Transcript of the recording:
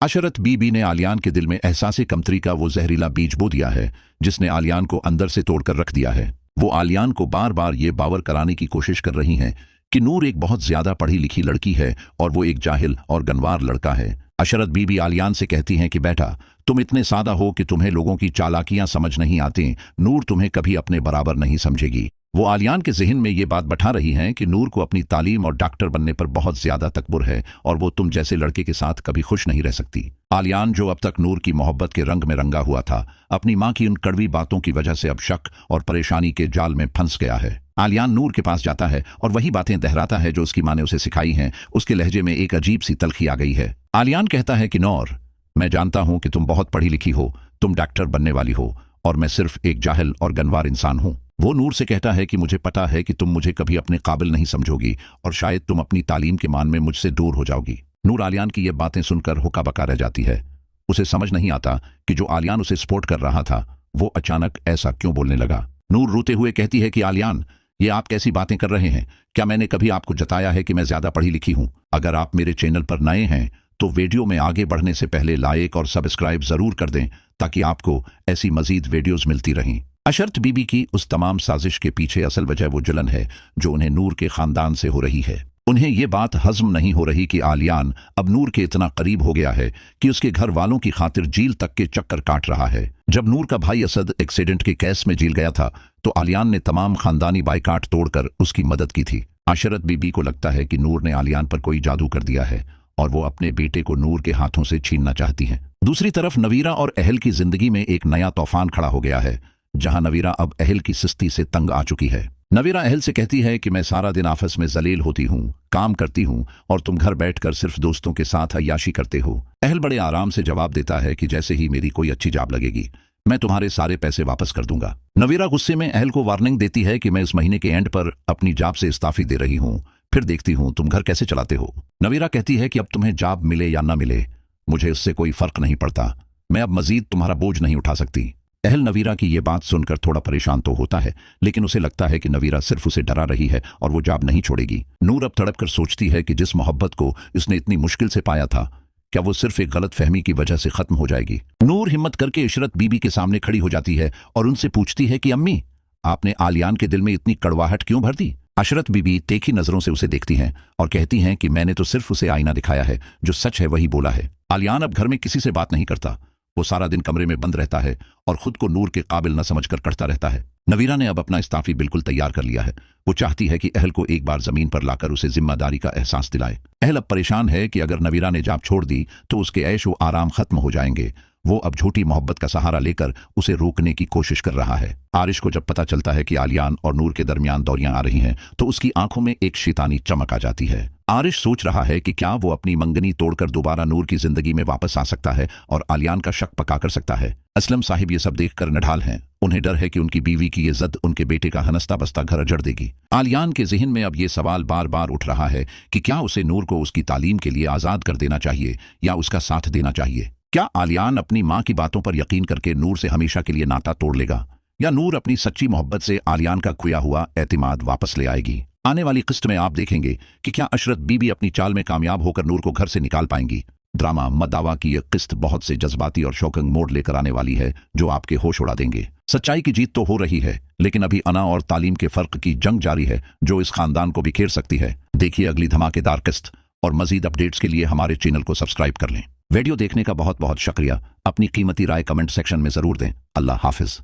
अशरत बीबी ने आलियान के दिल में एहसास कमतरी का वो जहरीला बीज बो दिया है जिसने आलियान को अंदर से तोड़कर रख दिया है। वो आलियान को बार बार ये बावर कराने की कोशिश कर रही हैं कि नूर एक बहुत ज्यादा पढ़ी लिखी लड़की है और वो एक जाहिल और गंवार लड़का है। अशरत बीबी आलियान से कहती हैं कि बेटा, तुम इतने सादा हो कि तुम्हें लोगों की चालाकियां समझ नहीं आती। नूर तुम्हें कभी अपने बराबर नहीं समझेगी। वो आलियान के जहन में ये बात बैठा रही हैं कि नूर को अपनी तालीम और डॉक्टर बनने पर बहुत ज्यादा तकबर है और वो तुम जैसे लड़के के साथ कभी खुश नहीं रह सकती। आलियान, जो अब तक नूर की मोहब्बत के रंग में रंगा हुआ था, अपनी माँ की उन कड़वी बातों की वजह से अब शक और परेशानी के जाल में फंस गया है। आलियान नूर के पास जाता है और वही बातें दोहराता है जो उसकी माँ ने उसे सिखाई हैं। उसके लहजे में एक अजीब सी तलखी आ गई है। आलियान कहता है कि नूर, मैं जानता हूं कि तुम बहुत पढ़ी लिखी हो, तुम डॉक्टर बनने वाली हो और मैं सिर्फ एक जाहिल और गंवार इंसान हूं। वो नूर से कहता है कि मुझे पता है कि तुम मुझे कभी अपने काबिल नहीं समझोगी और शायद तुम अपनी तालीम के मान में मुझसे दूर हो जाओगी। नूर आलियान की ये बातें सुनकर हुक्का बका रह जाती है। उसे समझ नहीं आता कि जो आलियान उसे सपोर्ट कर रहा था वो अचानक ऐसा क्यों बोलने लगा। नूर रोते हुए कहती है कि आलियान, ये आप कैसी बातें कर रहे हैं? क्या मैंने कभी आपको जताया है कि मैं ज्यादा पढ़ी लिखी हूं? अगर आप मेरे चैनल पर नए हैं तो वीडियो में आगे बढ़ने से पहले लाइक और सब्सक्राइब जरूर कर दें ताकि आपको ऐसी मजीद वीडियोस मिलती रहें। अशरत बीबी की उस तमाम साजिश के पीछे असल वजह वो जलन है जो उन्हें नूर के खानदान से हो रही है। उन्हें ये बात हजम नहीं हो रही कि आलियान अब नूर के इतना करीब हो गया है कि उसके घर वालों की खातिर जेल तक के चक्कर काट रहा है। जब नूर का भाई असद एक्सीडेंट के केस में जेल गया था तो आलियान ने तमाम खानदानी बाइकाट तोड़कर उसकी मदद की थी। अशरत बीबी को लगता है कि नूर ने आलियान पर कोई जादू कर दिया है और वो अपने बेटे को नूर के हाथों से छीनना चाहती है। दूसरी तरफ नवीरा और अहल की जिंदगी में एक नया तूफान खड़ा हो गया है, जहां नवीरा अब अहल की सुस्ती से तंग आ चुकी है। नवीरा अहल से कहती है कि मैं सारा दिन ऑफिस में जलील होती हूँ, काम करती हूँ और तुम घर बैठकर सिर्फ दोस्तों के साथ अय्याशी करते हो। अहल बड़े आराम से जवाब देता है कि जैसे ही मेरी कोई अच्छी जॉब लगेगी मैं तुम्हारे सारे पैसे वापस कर दूंगा। नवीरा गुस्से में अहल को वार्निंग देती है कि मैं इस महीने के एंड पर अपनी जॉब से इस्तीफा दे रही हूँ, फिर देखती हूँ तुम घर कैसे चलाते हो। नवीरा कहती है कि अब तुम्हें जॉब मिले या न मिले मुझे उससे कोई फर्क नहीं पड़ता, मैं अब मजीद तुम्हारा बोझ नहीं उठा सकती। अहल नवीरा की ये बात सुनकर थोड़ा परेशान तो होता है, लेकिन उसे लगता है कि नवीरा सिर्फ उसे डरा रही है और वो जॉब नहीं छोड़ेगी। नूर अब तड़प कर सोचती है कि जिस मोहब्बत को इसने इतनी मुश्किल से पाया था, क्या वो सिर्फ एक गलत फहमी की वजह से खत्म हो जाएगी। नूर हिम्मत करके अशरत बीबी के सामने खड़ी हो जाती है और उनसे पूछती है कि अम्मी, आपने आलियान के दिल में इतनी कड़वाहट क्यों भर दी? अशरत बीबी तीखी नजरों से उसे देखती हैं और कहती हैं कि मैंने तो सिर्फ उसे आईना दिखाया है, जो सच है वही बोला है। आलियान अब घर में किसी से बात नहीं करता, वो सारा दिन कमरे में बंद रहता है और खुद को नूर के काबिल न समझकर कटता रहता है। नवीरा ने अब अपना इस्तीफा बिल्कुल तैयार कर लिया है। वो चाहती है कि अहल को एक बार जमीन पर लाकर उसे जिम्मेदारी का एहसास दिलाए। अहल अब परेशान है कि अगर नवीरा ने जॉब छोड़ दी तो उसके ऐश व आराम खत्म हो जाएंगे। वो अब झूठी मोहब्बत का सहारा लेकर उसे रोकने की कोशिश कर रहा है। आरिश को जब पता चलता है कि आलियान और नूर के दरमियान दौरियां आ रही हैं तो उसकी आंखों में एक शैतानी चमक आ जाती है। आरिश सोच रहा है कि क्या वो अपनी मंगनी तोड़कर दोबारा नूर की जिंदगी में वापस आ सकता है और आलियान का शक पका कर सकता है। असलम साहिब ये सब देखकर निढाल हैं। उन्हें डर है कि उनकी बीवी की ये जिद उनके बेटे का हनस्ता बस्ता घर अजड़ देगी। आलियान के जहन में अब ये सवाल बार बार उठ रहा है कि क्या उसे नूर को उसकी तालीम के लिए आजाद कर देना चाहिए या उसका साथ देना चाहिए। क्या आलियान अपनी माँ की बातों पर यकीन करके नूर से हमेशा के लिए नाता तोड़ लेगा या नूर अपनी सच्ची मोहब्बत से आलियान का खोया हुआ एतमाद वापस ले आएगी। आने वाली किस्त में आप देखेंगे कि क्या अशरत बीबी अपनी चाल में कामयाब होकर नूर को घर से निकाल पाएंगी। ड्रामा मदावा की यह किस्त बहुत से जज्बाती और शॉकिंग मोड़ लेकर आने वाली है जो आपके होश उड़ा देंगे। सच्चाई की जीत तो हो रही है, लेकिन अभी अना और तालीम के फर्क की जंग जारी है जो इस खानदान को बिखेर सकती है। देखिए अगली धमाकेदार किस्त और मजीद अपडेट्स के लिए हमारे चैनल को सब्सक्राइब कर लें। वीडियो देखने का बहुत बहुत शुक्रिया। अपनी कीमती राय कमेंट सेक्शन में जरूर दें। अल्लाह हाफिज।